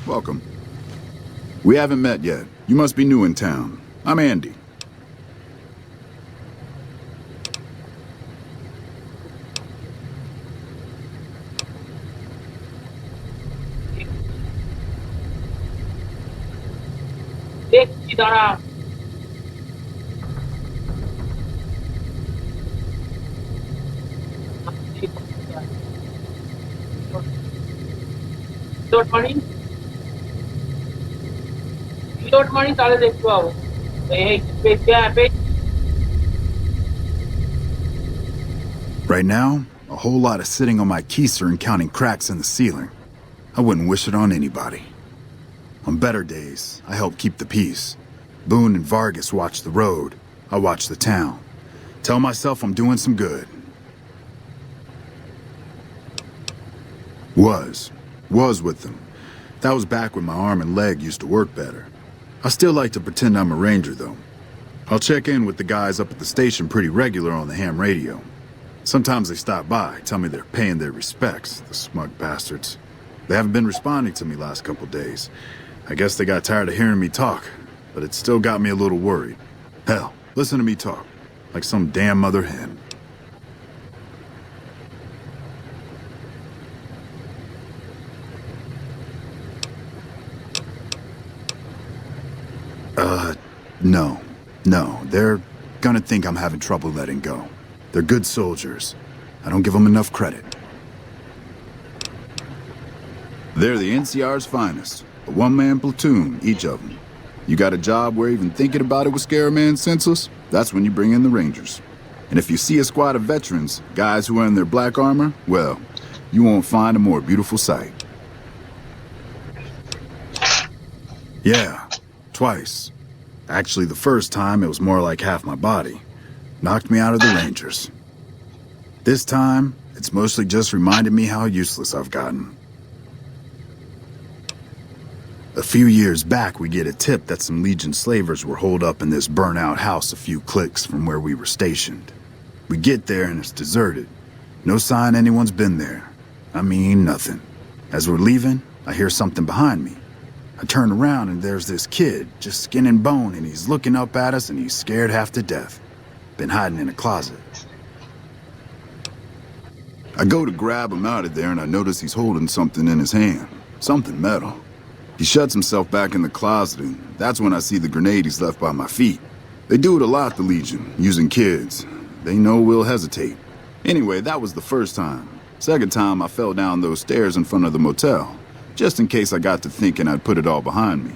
Welcome. We haven't met yet. You must be new in town. I'm Andy. দেখছি দাঁড়া। Reload মারি তাহলে দেখতে পাবো। এই Right now, a whole lot of sitting on my keister and counting cracks in the ceiling. I wouldn't wish it on anybody. On better days, I help keep the peace. Boone and Vargas watch the road. I watch the town. Tell myself I'm doing some good. Was with them. That was back when my arm and leg used to work better. I still like to pretend I'm a ranger, though. I'll check in with the guys up at the station pretty regular on the ham radio. Sometimes they stop by, tell me they're paying their respects, the smug bastards. They haven't been responding to me last couple days. I guess they got tired of hearing me talk, but it still got me a little worried. Hell, listen to me talk, like some damn mother hen. No, they're gonna think I'm having trouble letting go. They're good soldiers. I don't give them enough credit. They're the NCR's finest. A one-man platoon, each of them. You got a job where even thinking about it would scare a man senseless? That's when you bring in the Rangers. And if you see a squad of veterans, guys who are in their black armor, well, you won't find a more beautiful sight. Yeah, twice. Actually, the first time, it was more like half my body. Knocked me out of the Rangers. This time, it's mostly just reminded me how useless I've gotten. A few years back, we get a tip that some Legion slavers were holed up in this burnt-out house a few clicks from where we were stationed. We get there and it's deserted. No sign anyone's been there. I mean, nothing. As we're leaving, I hear something behind me. I turn around and there's this kid, just skin and bone, and he's looking up at us and he's scared half to death. Been hiding in a closet. I go to grab him out of there and I notice he's holding something in his hand. Something metal. He shuts himself back in the closet and that's when I see the grenade he's left by my feet. They do it a lot, the Legion, using kids. They know we'll hesitate. Anyway, that was the first time. Second time I fell down those stairs in front of the motel. Just in case I got to thinking I'd put it all behind me.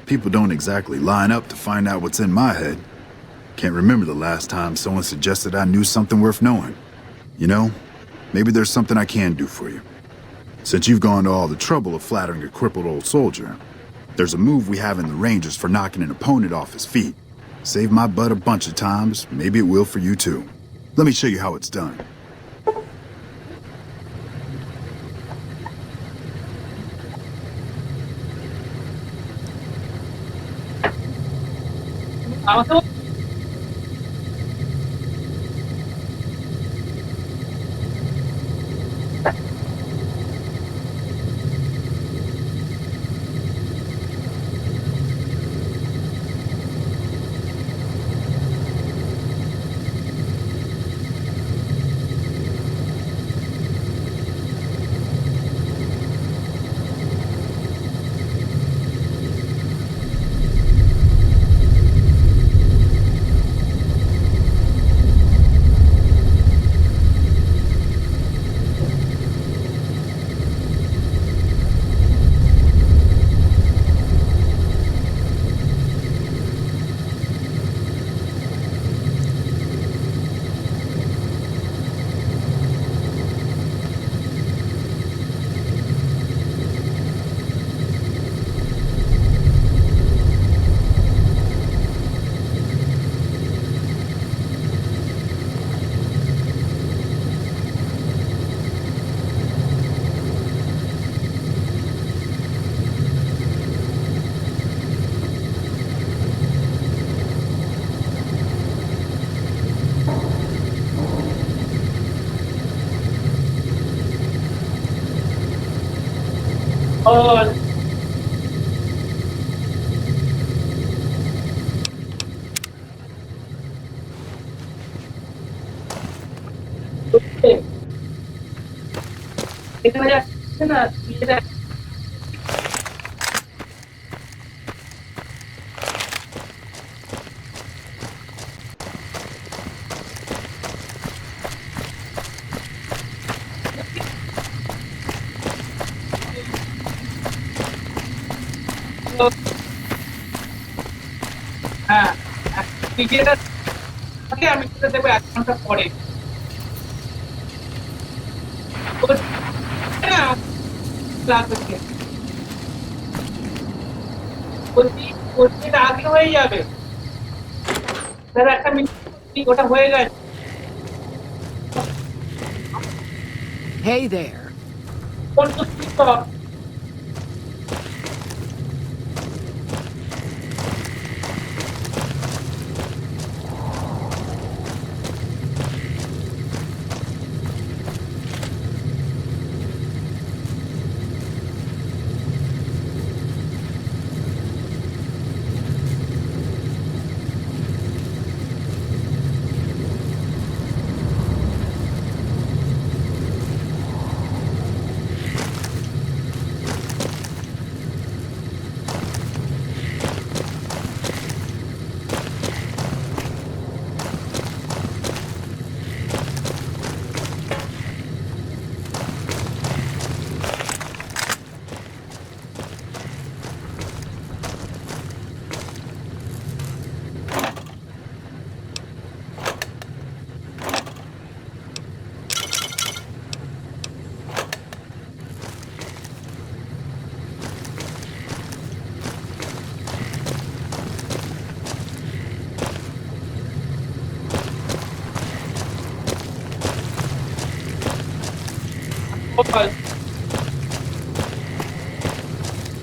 People don't exactly line up to find out what's in my head. Can't remember the last time someone suggested I knew something worth knowing. You know, maybe there's something I can do for you. Since you've gone to all the trouble of flattering a crippled old soldier, there's a move we have in the Rangers for knocking an opponent off his feet. Saved my butt a bunch of times, maybe it will for you too. Let me show you how it's done. Oh, okay. এখানে যাচ্ছে না দিয়ে দেখ হ্যাঁ তুই যেটা থাকে আমি সেটা দেবো 1 ঘন্টা পরে তোর না লাগবে বলছি বলছি এটা আগে হয়ে যাবে স্যার 1 মিনিট ওটা হয়ে গেছে Hey there. কোন তো তুই তো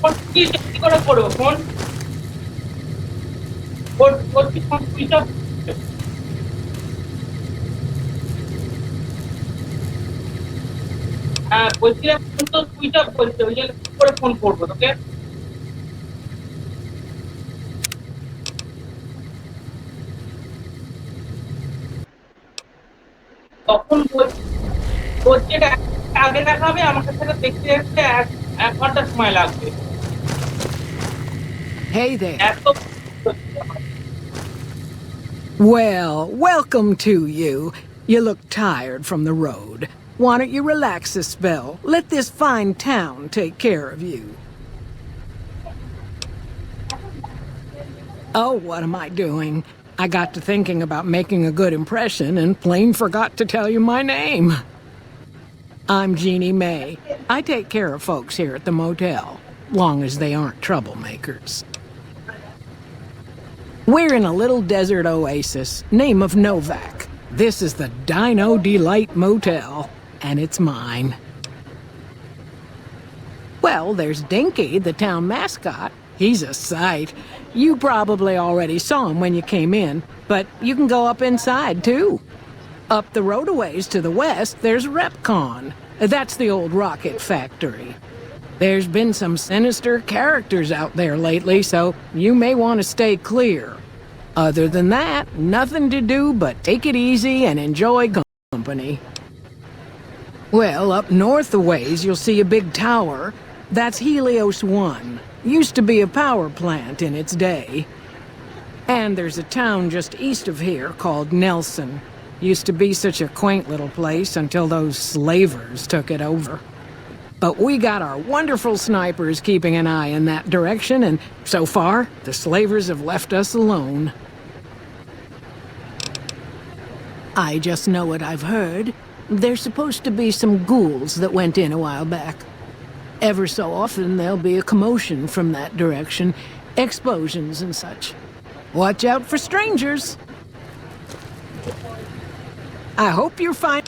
ফোন কি করে করবো ফোন বলছি ফোন সুইচ অফ হ্যাঁ বলছিলাম ফোন তো সুইচ অফ বলছে ওই জন্য কি করে ফোন করবো তোকে তখন তোর যেটা আগে দেখাবে আমাকে সেটা দেখতে দেখতে 1 ঘন্টা সময় লাগবে Hey there. এত Well, welcome to you. You look tired from the road. Why don't you relax a spell? Let this fine town take care of you. Oh, what am I doing? I got to thinking about making a good impression and plain forgot to tell you my name. I'm Jeannie May. I take care of folks here at the motel, long as they aren't troublemakers. We're in a little desert oasis, name of Novak. This is the Dino Delight Motel, and it's mine. Well, there's Dinky, the town mascot. He's a sight. You probably already saw him when you came in, but you can go up inside, too. Up the road a ways to the west, there's Repcon. That's the old rocket factory. There's been some sinister characters out there lately, so you may want to stay clear. Other than that, nothing to do but take it easy and enjoy company. Well, up north a ways, you'll see a big tower. That's Helios 1. Used to be a power plant in its day. And there's a town just east of here called Nelson. Used to be such a quaint little place until those slavers took it over. But we got our wonderful snipers keeping an eye in that direction, and so far, the slavers have left us alone. I just know what I've heard. There's supposed to be some ghouls that went in a while back. Ever so often, there'll be a commotion from that direction, explosions and such. Watch out for strangers. I hope you're fine.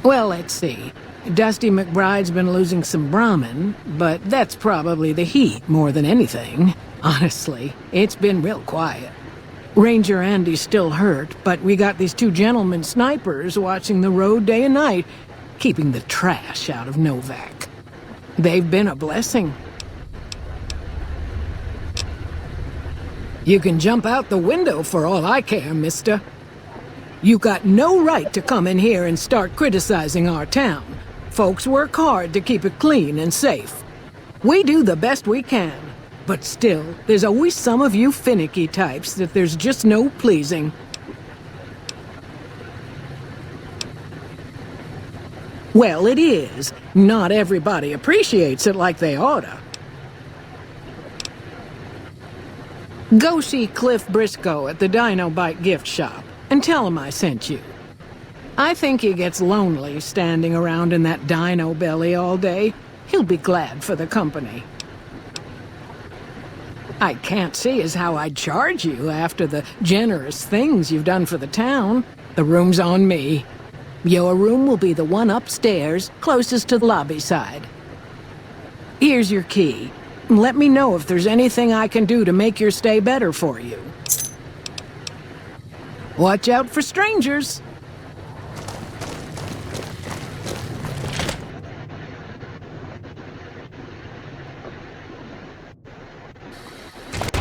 Well, let's see. Dusty McBride's been losing some Brahmin, but that's probably the heat more than anything. Honestly, it's been real quiet. Ranger Andy's still hurt, but we got these two gentlemen snipers watching the road day and night, keeping the trash out of Novak. They've been a blessing. You can jump out the window for all I care, mister. You got no right to come in here and start criticizing our town. Folks work hard to keep it clean and safe. We do the best we can, but still, there's always some of you finicky types that there's just no pleasing. Well, it is. Not everybody appreciates it like they oughta. Go see Cliff Briscoe at the Dino Bite gift shop and tell him I sent you. I think he gets lonely standing around in that dino belly all day. He'll be glad for the company. I can't see as how I'd charge you after the generous things you've done for the town. The room's on me. Your room will be the one upstairs, closest to the lobby side. Here's your key. Let me know if there's anything I can do to make your stay better for you. Watch out for strangers.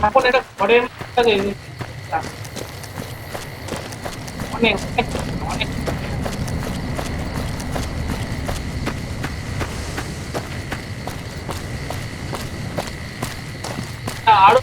Aku ada kode lagi. Onek. Aduh.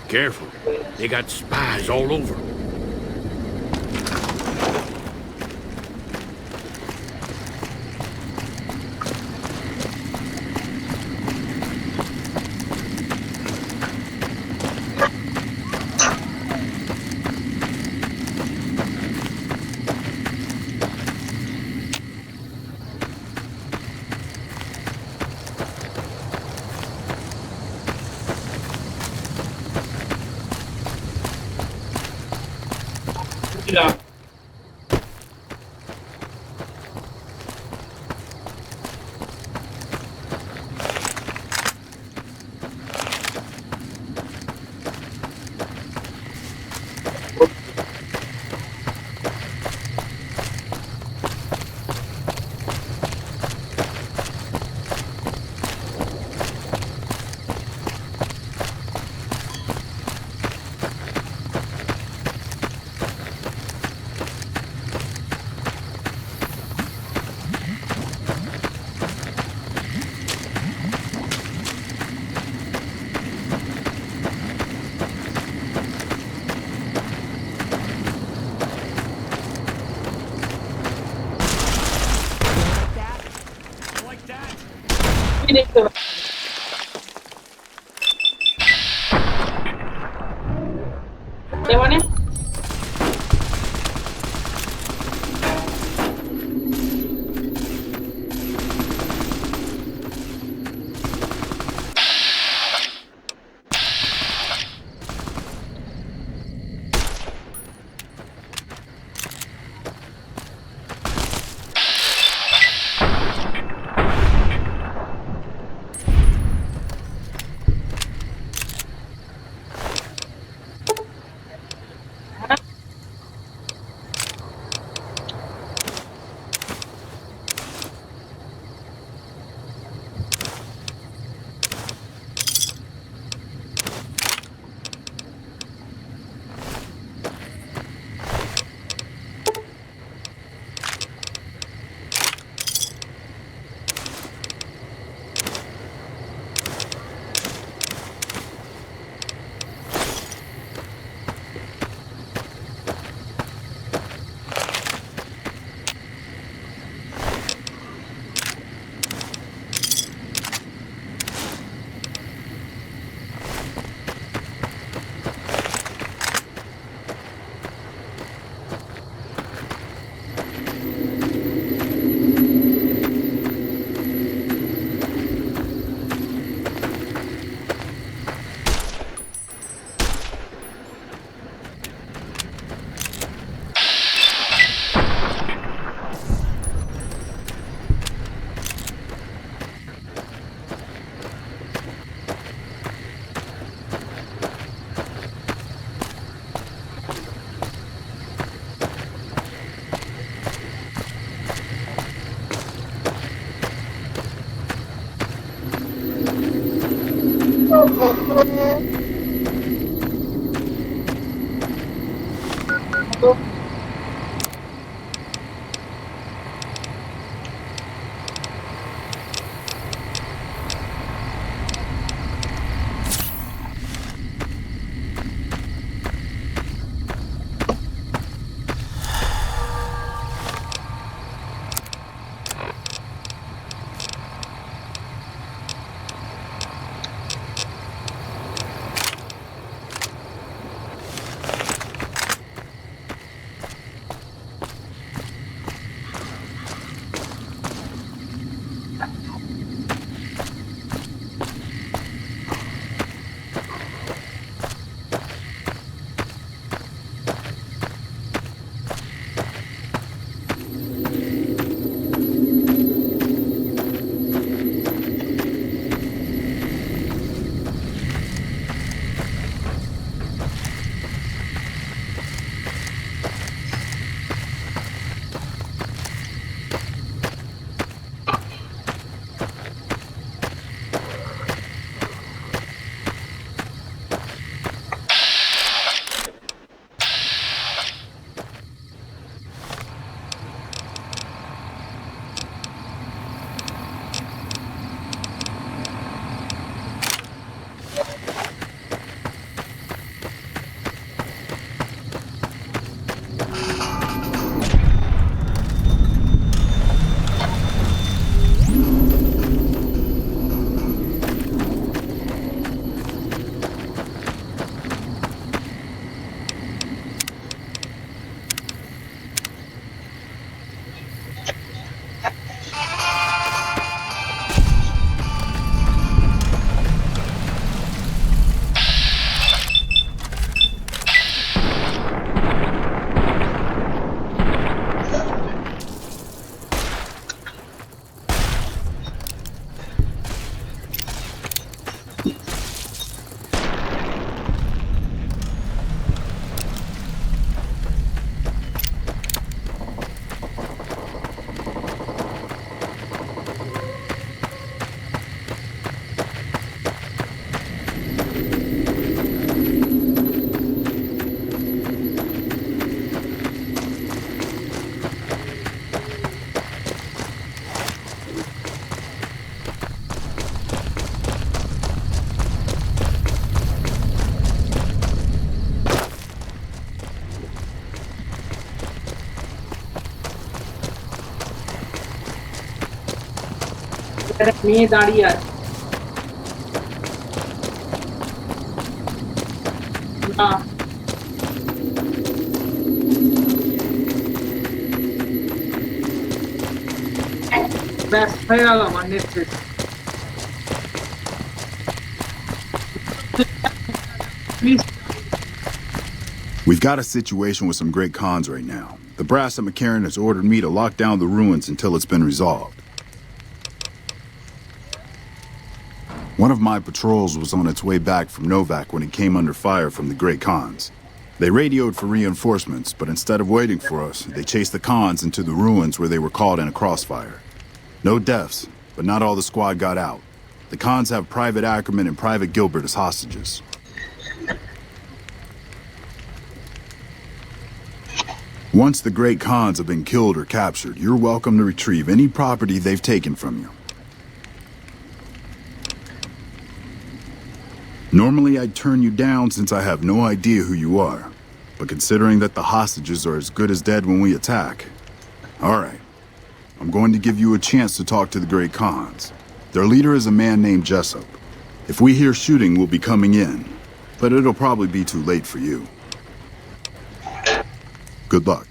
Careful. They got spies all over. Tidak. Ini tuh. Yang mana? মেয়ে দাঁড়িয়ে আছে না ব্যাস হয়ে গেল আমার net We've got a situation with some great cons right now. The brass at McCarran has ordered me to lock down the ruins until it's been resolved. One of my patrols was on its way back from Novak when it came under fire from the Great Khans. They radioed for reinforcements, but instead of waiting for us, they chased the Khans into the ruins where they were caught in a crossfire. No deaths, but not all the squad got out. The Khans have Private Ackerman and Private Gilbert as hostages. Once the Great Khans have been killed or captured, you're welcome to retrieve any property they've taken from you. Normally I'd turn you down since I have no idea who you are, but considering that the hostages are as good as dead when we attack, all right, I'm going to give you a chance to talk to the Great Khans. Their leader is a man named Jessup. If we hear shooting, we'll be coming in, but it'll probably be too late for you. Good luck.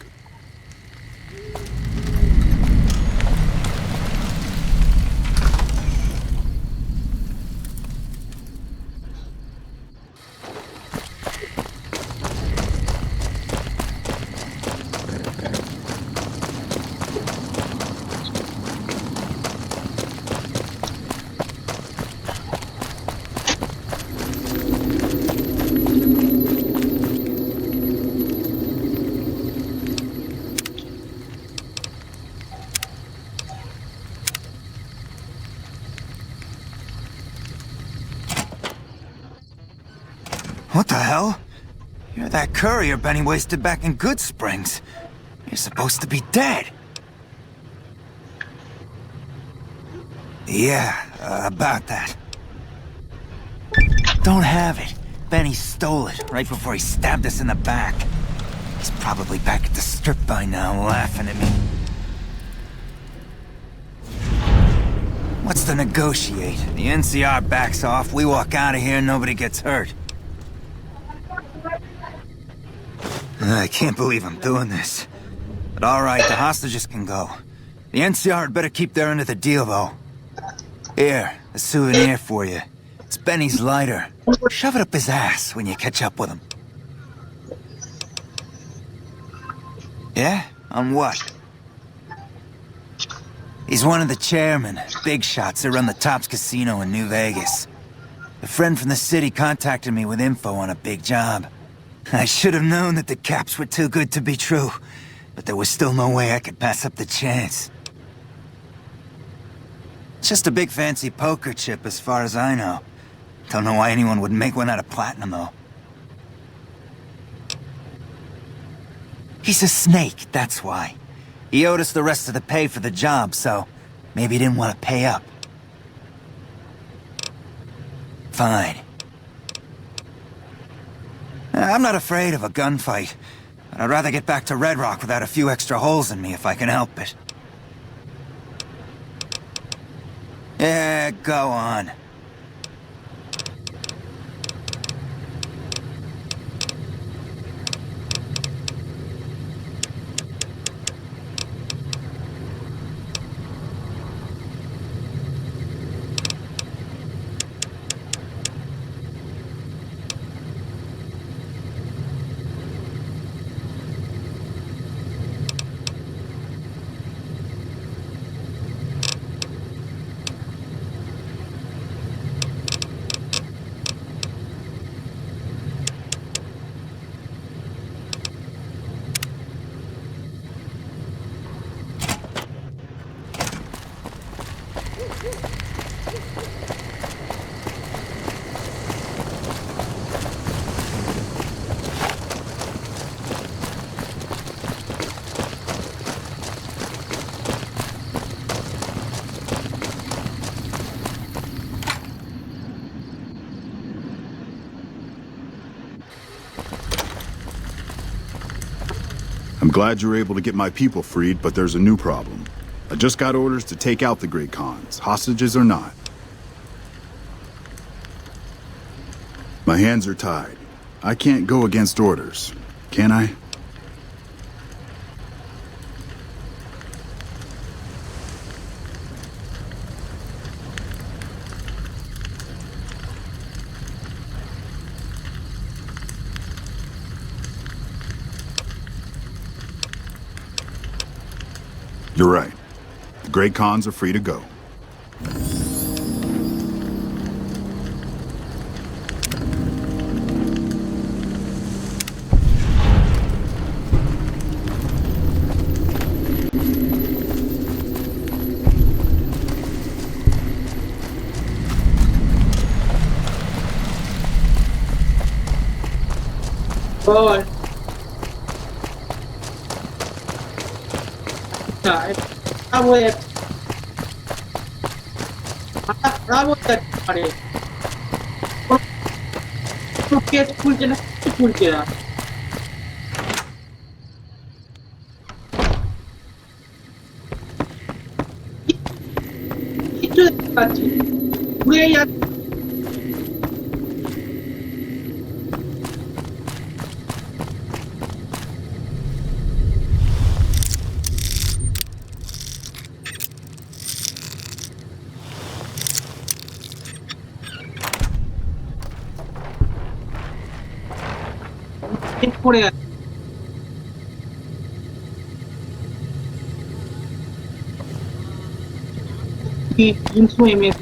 What the hell? You're that courier Benny wasted back in Good Springs. You're supposed to be dead. Yeah, about that. Don't have it. Benny stole it right before he stabbed us in the back. He's probably back at the strip by now, laughing at me. What's to negotiate? The NCR backs off, we walk out of here, nobody gets hurt. I can't believe I'm doing this. But alright, the hostages can go. The NCR had better keep their end of the deal, though. Here, a souvenir for you. It's Benny's lighter. Shove it up his ass when you catch up with him. Yeah? On what? He's one of the chairmen, big shots that run the Tops Casino in New Vegas. A friend from the city contacted me with info on a big job. I should have known that the caps were too good to be true, but there was still no way I could pass up the chance. It's just a big fancy poker chip as far as I know. Don't know why anyone would make one out of platinum, though. He's a snake, that's why. He owed us the rest of the pay for the job, so maybe he didn't want to pay up. Fine. I'm not afraid of a gunfight, but I'd rather get back to Red Rock without a few extra holes in me if I can help it. Yeah, go on. I'm glad you were able to get my people freed, but there's a new problem. I just got orders to take out the Great Khans, hostages or not. My hands are tied. I can't go against orders, can I? You're right. The Great Khans are free to go. Rồi. Trời, bravo ya. Bravo ya. Pare. तो case खुल के ना खुल के ना itu tadi gue ya পড়ে আছে কি 300 এমএস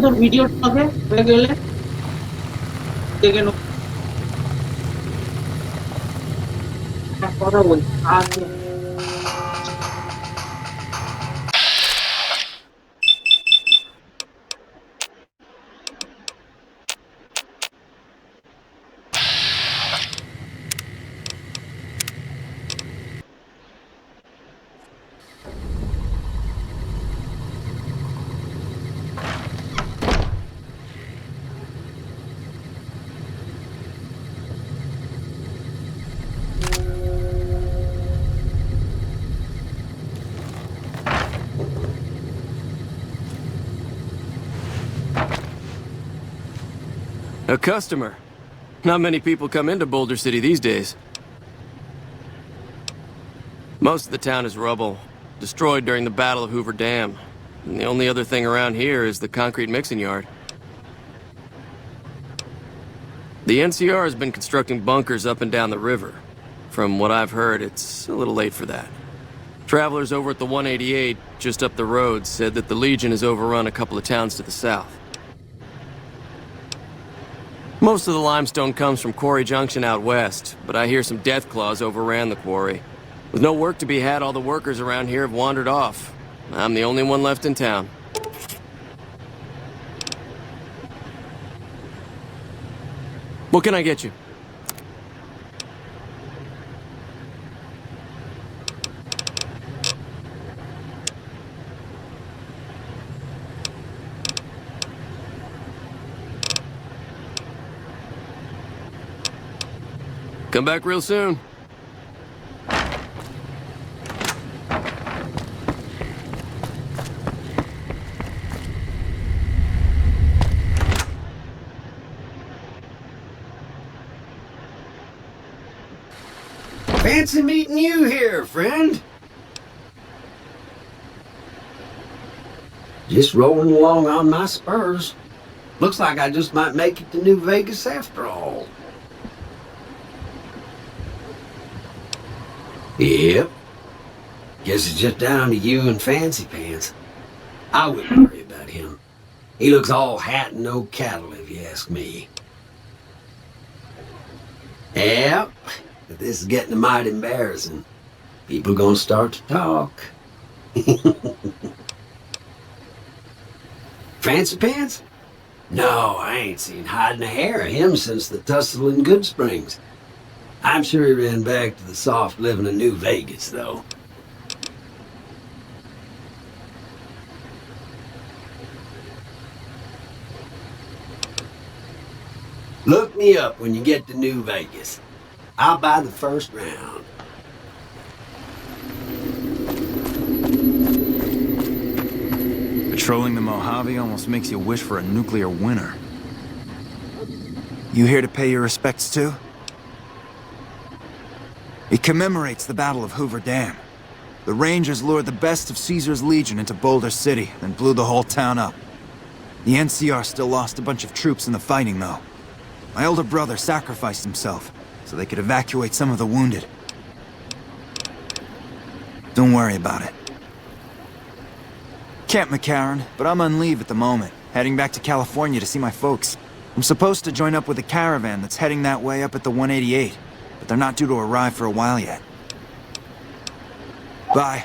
তোর ভিডিও হবে হয়ে গেলে দেখে নেবো কথা বলছি আচ্ছা A customer. Not many people come into Boulder City these days. Most of the town is rubble, destroyed during the Battle of Hoover Dam. And the only other thing around here is the concrete mixing yard. The NCR has been constructing bunkers up and down the river. From what I've heard, it's a little late for that. Travelers over at the 188, just up the road, said that the Legion has overrun a couple of towns to the south. Most of the limestone comes from Quarry Junction out west, but I hear some deathclaws overran the quarry. With no work to be had, all the workers around here have wandered off. I'm the only one left in town. What can I get you? Come back real soon. Fancy meeting you here, friend. Just rolling along on my spurs. Looks like I just might make it to New Vegas after all. Yep. Guess it's just down to you and Fancy Pants. I wouldn't worry about him. He looks all hat and no cattle, if you ask me. Yep. But this is getting mighty embarrassing. People gonna start to talk. Fancy Pants? No, I ain't seen hide and a hair of him since the tussle in Good Springs. I'm sure he ran back to the soft living of New Vegas, though. Look me up when you get to New Vegas. I'll buy the first round. Patrolling the Mojave almost makes you wish for a nuclear winter. You here to pay your respects too? It commemorates the Battle of Hoover Dam. The Rangers lured the best of Caesar's Legion into Boulder City, then blew the whole town up. The NCR still lost a bunch of troops in the fighting, though. My older brother sacrificed himself, so they could evacuate some of the wounded. Don't worry about it. Camp McCarran, but I'm on leave at the moment, heading back to California to see my folks. I'm supposed to join up with a caravan that's heading that way up at the 188, but they're not due to arrive for a while yet. Bye.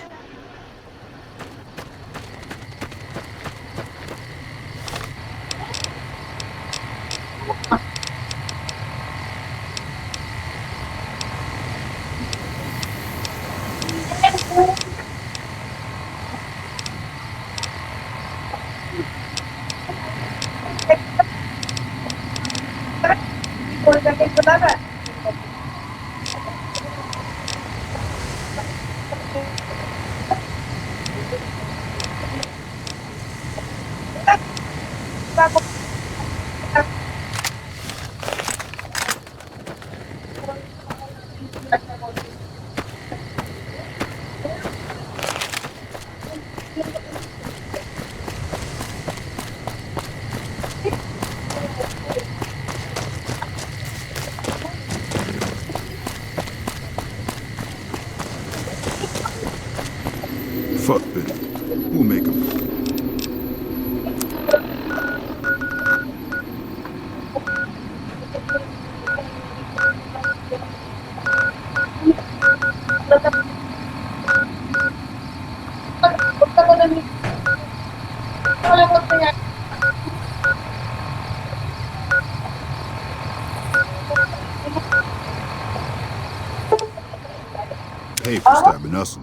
Fuck them. We'll make them. pay for stabbing us.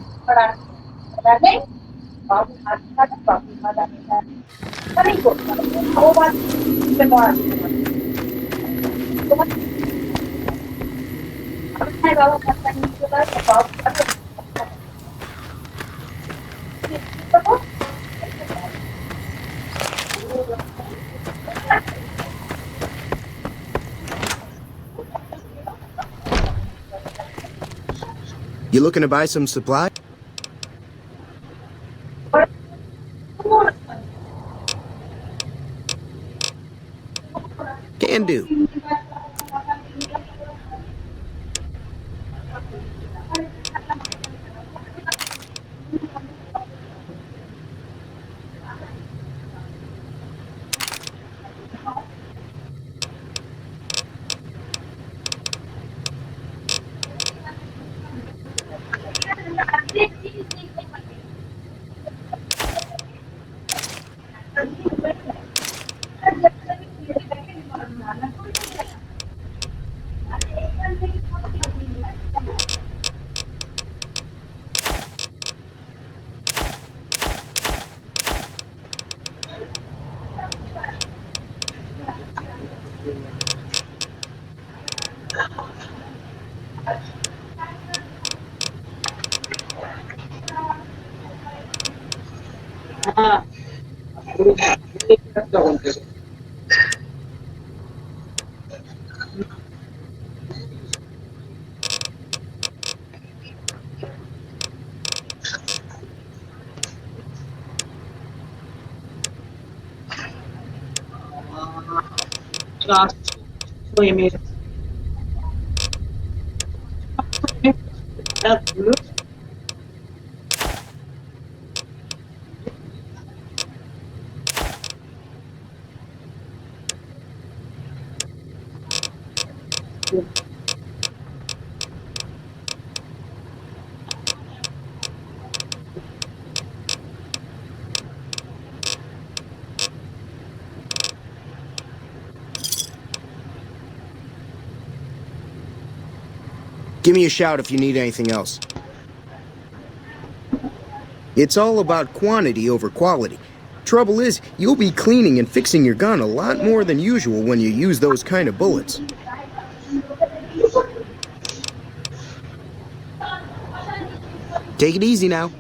You looking to buy some supply? Can do. Really amazing. That's good. Give me a shout if you need anything else. It's all about quantity over quality. Trouble is, you'll be cleaning and fixing your gun a lot more than usual when you use those kind of bullets. Take it easy now.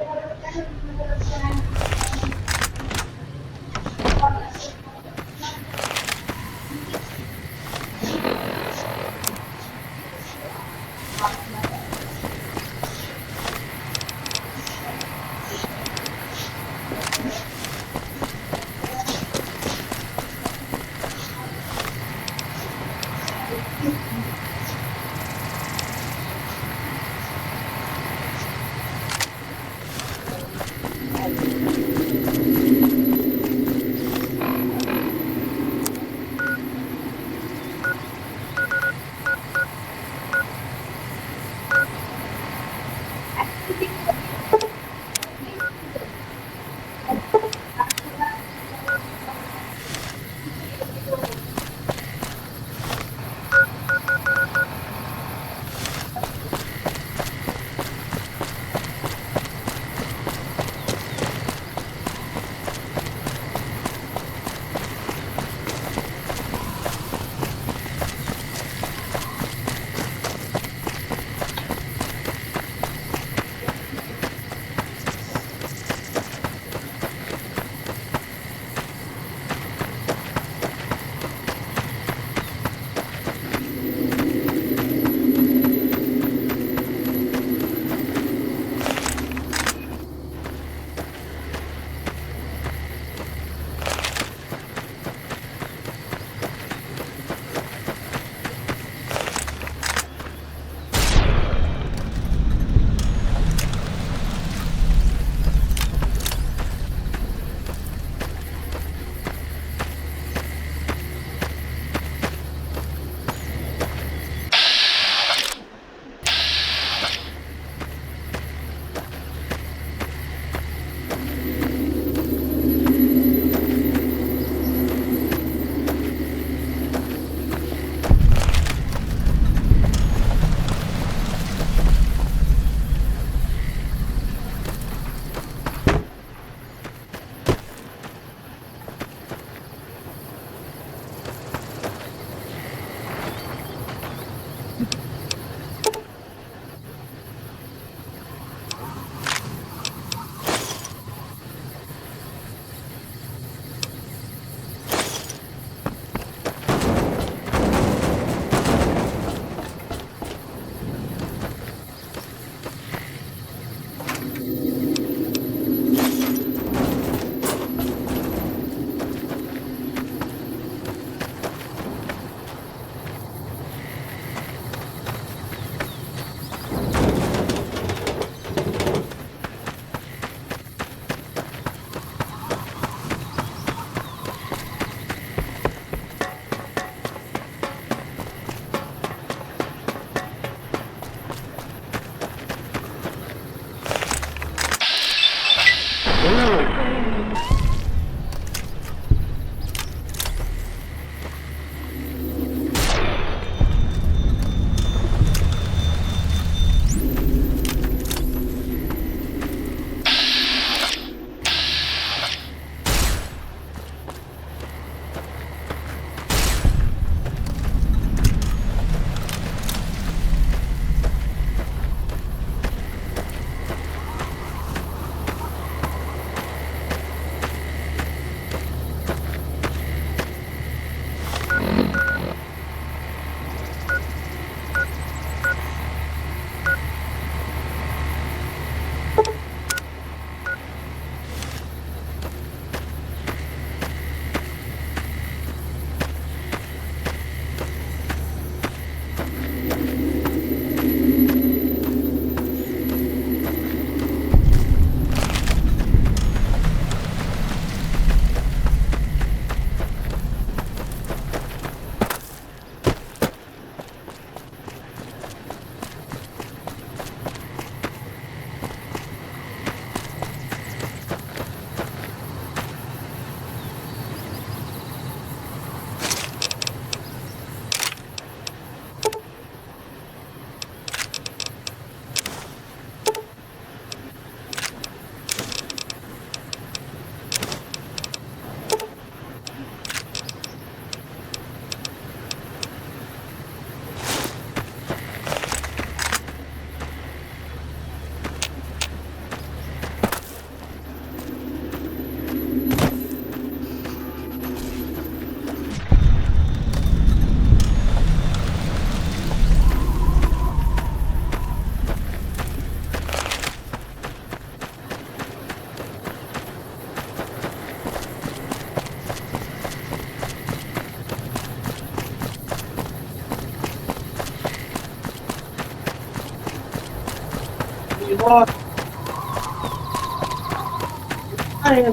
এবার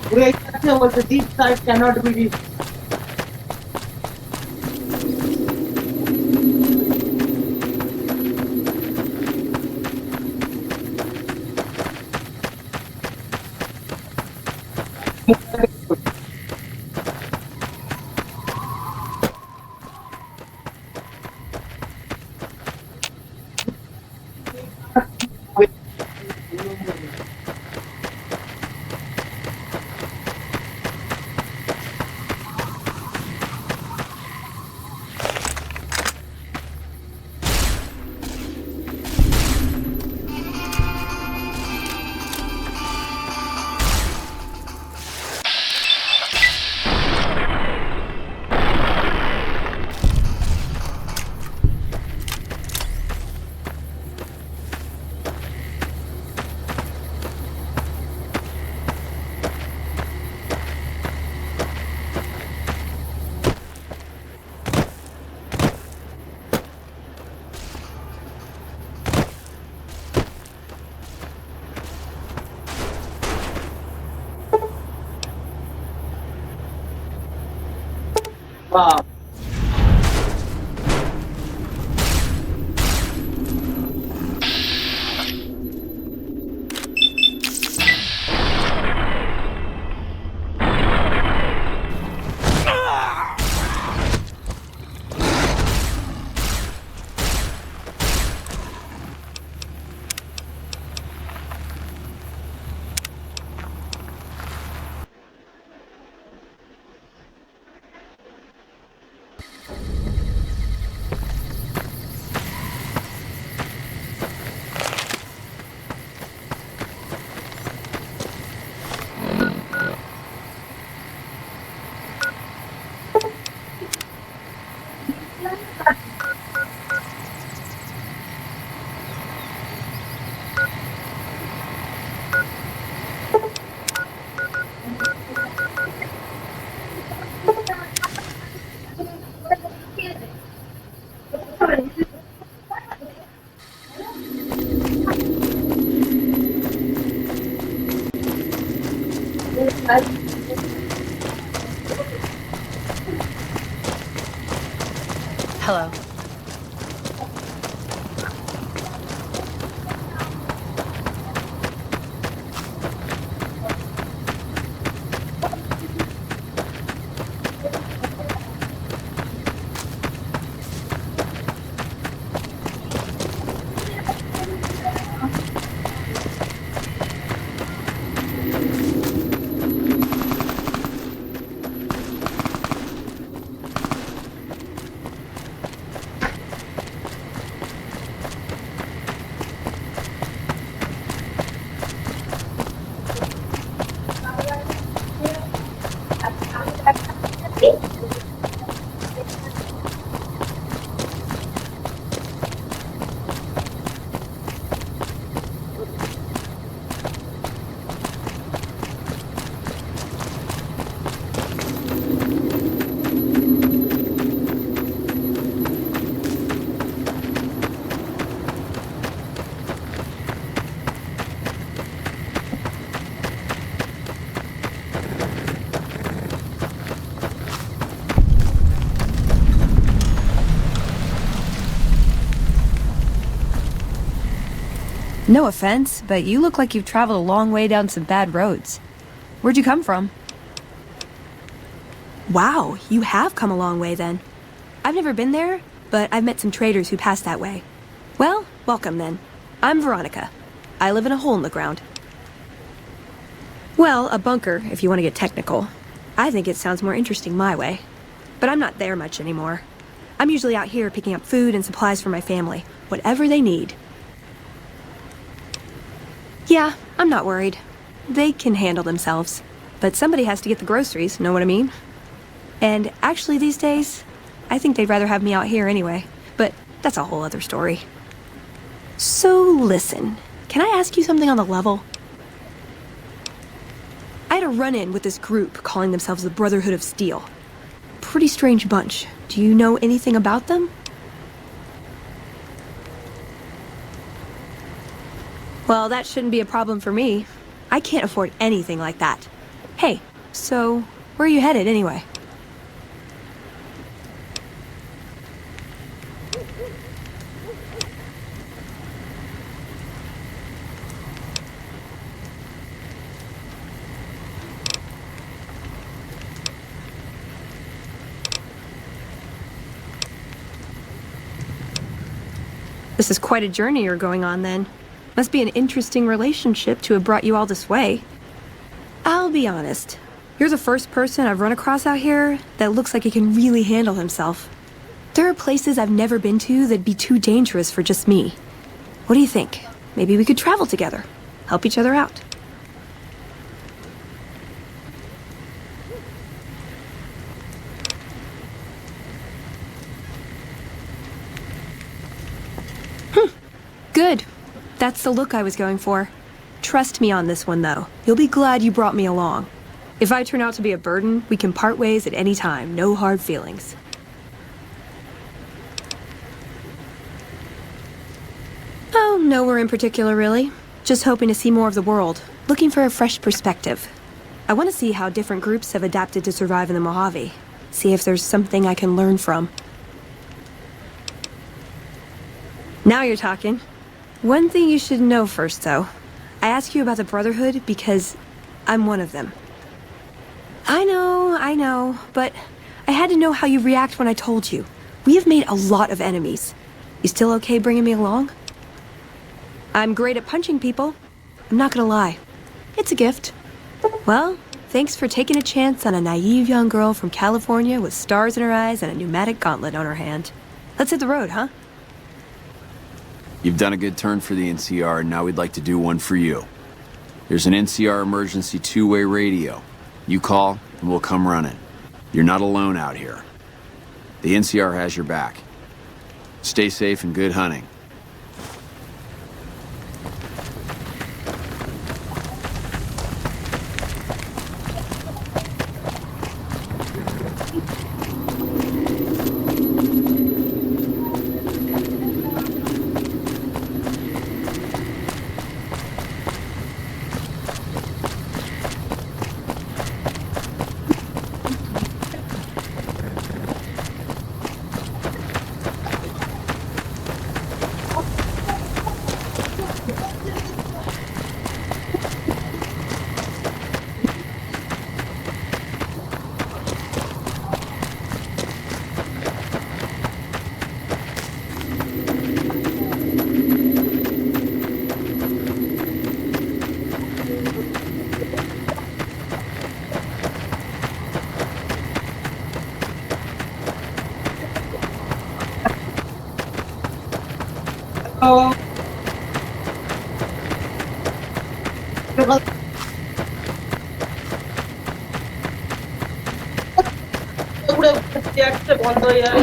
ঘুরে যাচ্ছে বলছে this side cannot be reach Wow. Hello. No offense, but you look like you've traveled a long way down some bad roads. Where'd you come from? Wow, you have come a long way then. I've never been there, but I've met some traders who pass that way. Well, welcome then. I'm Veronica. I live in a hole in the ground. Well, a bunker, if you want to get technical. I think it sounds more interesting my way. But I'm not there much anymore. I'm usually out here picking up food and supplies for my family, whatever they need. Yeah, I'm not worried. They can handle themselves. But somebody has to get the groceries, know what I mean? And actually these days, I think they'd rather have me out here anyway. But that's a whole other story. So listen, can I ask you something on the level? I had a run-in with this group calling themselves the Brotherhood of Steel. Pretty strange bunch. Do you know anything about them? Well, that shouldn't be a problem for me. I can't afford anything like that. Hey, so where are you headed anyway? This is quite a journey you're going on then. Must be an interesting relationship to have brought you all this way. I'll be honest. You're the first person I've run across out here that looks like he can really handle himself. There are places I've never been to that'd be too dangerous for just me. What do you think? Maybe we could travel together. Help each other out. Good. That's the look I was going for. Trust me on this one, though. You'll be glad you brought me along. If I turn out to be a burden, we can part ways at any time. No hard feelings. Oh, nowhere in particular, really. Just hoping to see more of the world. Looking for a fresh perspective. I want to see how different groups have adapted to survive in the Mojave. See if there's something I can learn from. Now you're talking. One thing you should know first, though. I ask you about the Brotherhood because I'm one of them. I know, but I had to know how you react when I told you. We have made a lot of enemies. You still okay bringing me along? I'm great at punching people. I'm not gonna lie. It's a gift. Well, thanks for taking a chance on a naive young girl from California with stars in her eyes and a pneumatic gauntlet on her hand. Let's hit the road, huh? You've done a good turn for the NCR, and now we'd like to do one for you. There's an NCR emergency two-way radio. You call, and we'll come running. You're not alone out here. The NCR has your back. Stay safe and good hunting. Oh. একটা বন্ধ হয়ে যাবে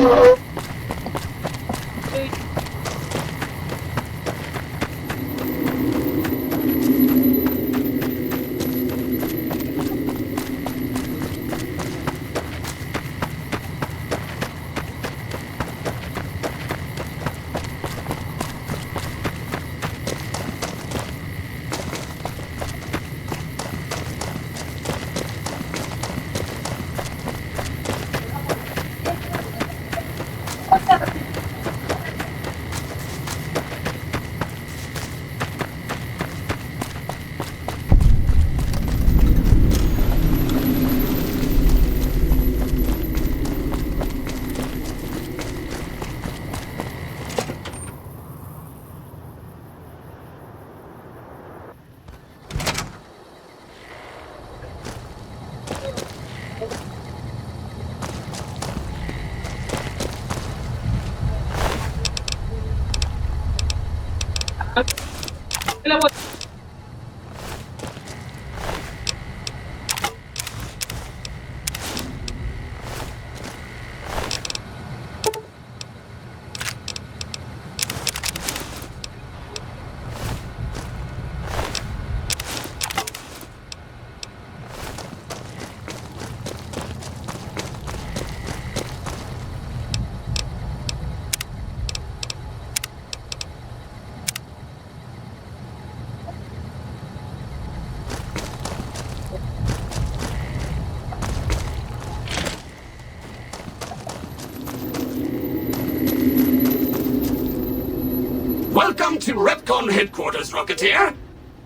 Welcome to Repcon headquarters, Rocketeer.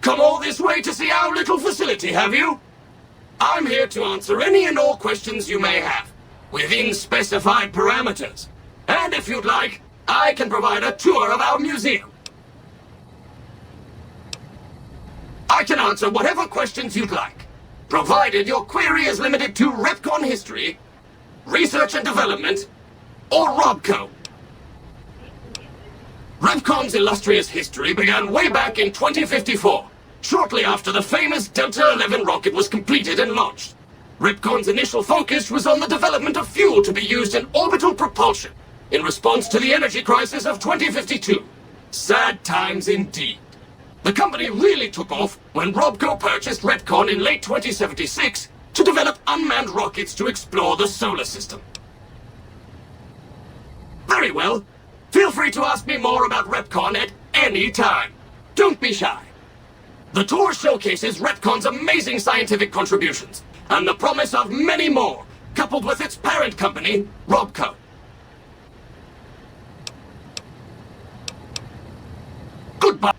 Come all this way to see our little facility, have you? I'm here to answer any and all questions you may have, within specified parameters. And if you'd like, I can provide a tour of our museum. I can answer whatever questions you'd like, provided your query is limited to Repcon history, research and development, or Robco. Repcon's illustrious history began way back in 2054, shortly after the famous Delta 11 rocket was completed and launched. Repcon's initial focus was on the development of fuel to be used in orbital propulsion, in response to the energy crisis of 2052. Sad times indeed. The company really took off when Robco purchased Repcon in late 2076 to develop unmanned rockets to explore the solar system. Very well. Feel free to ask me more about Repcon at any time. Don't be shy. The tour showcases Repcon's amazing scientific contributions and the promise of many more, coupled with its parent company, Robco. Goodbye.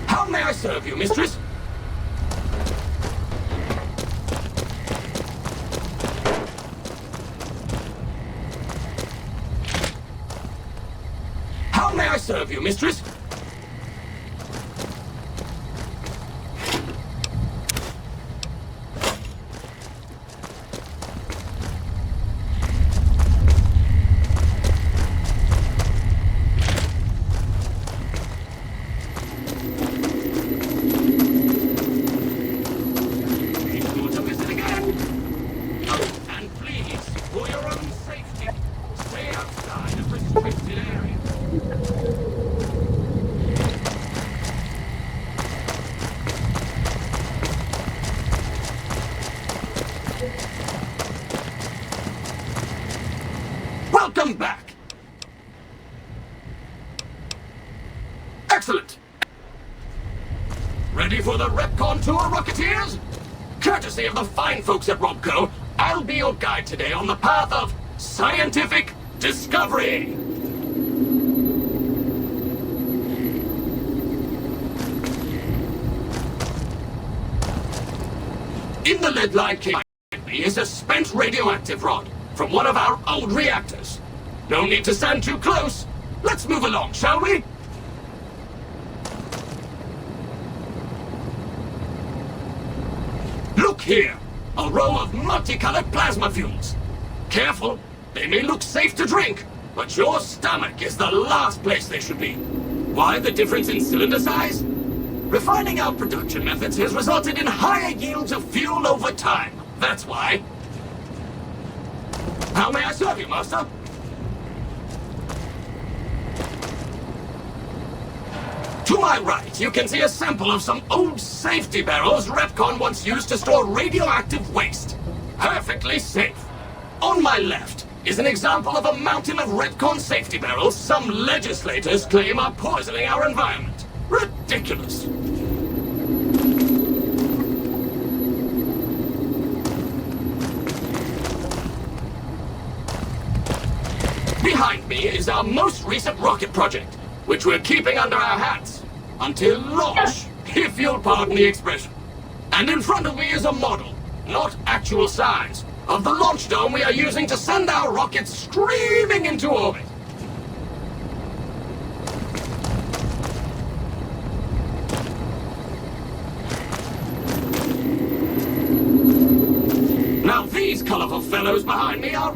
How may I serve you, mistress? How may I serve you, mistress? Welcome back! Excellent! Ready for the Repcon tour, Rocketeers? Courtesy of the fine folks at Robco, I'll be your guide today on the path of scientific discovery! In the lead line case is a spent radioactive rod from one of our old reactors. No need to stand too close. Let's move along, shall we? Look here, a row of multicolored plasma fuels. Careful, they may look safe to drink, but your stomach is the last place they should be. Why the difference in cylinder size? Refining our production methods has resulted in higher yields of fuel over time. That's why. How may I serve you, Master? To my right, you can see a sample of some old safety barrels Repcon once used to store radioactive waste. Perfectly safe. On my left is an example of a mountain of Repcon safety barrels some legislators claim are poisoning our environment. Ridiculous. Behind me is our most recent rocket project, which we're keeping under our hats until launch, if you'll pardon the expression. And in front of me is a model, not actual size, of the launch dome we are using to send our rockets screaming into orbit. Now these colorful fellows behind me are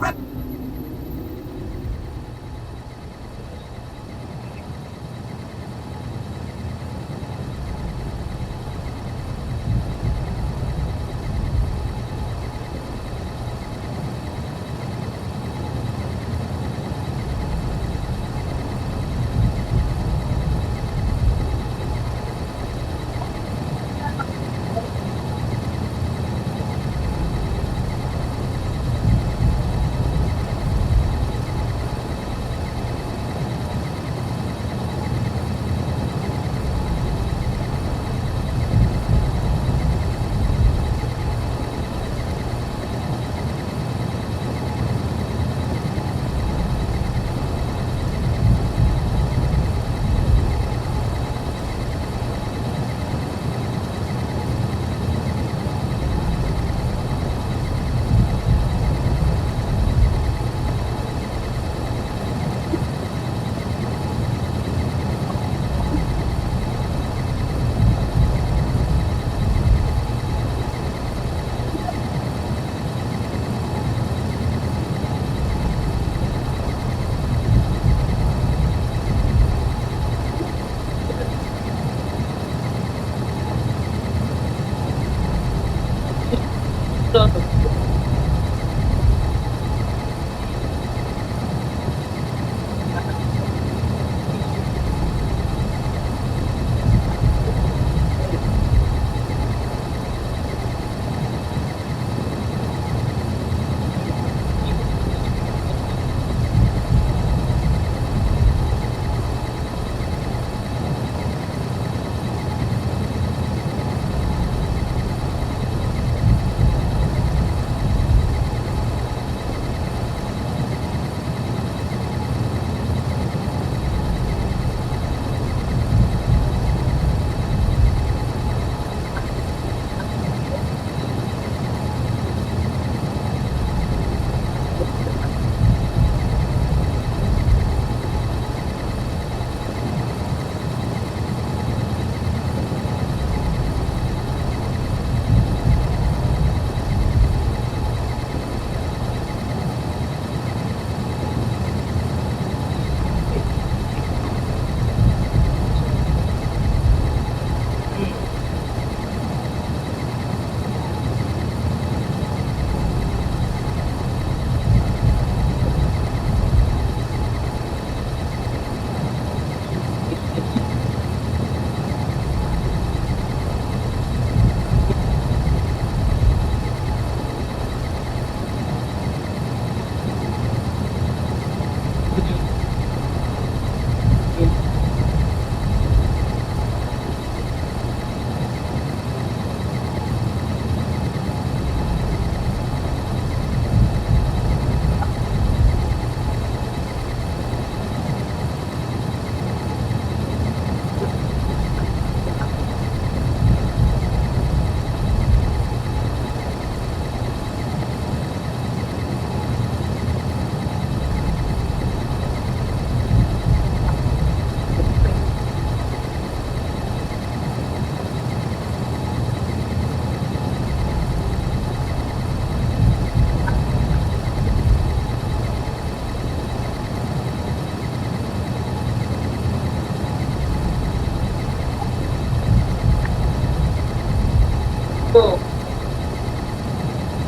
Go.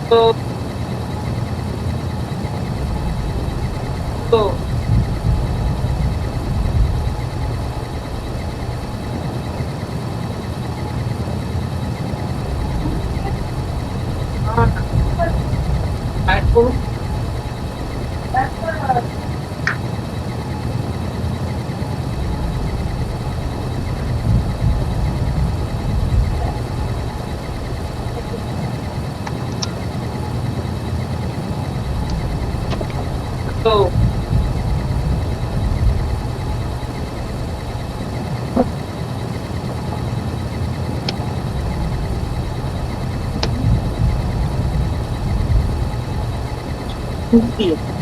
Go. Go. Go. Go. Go.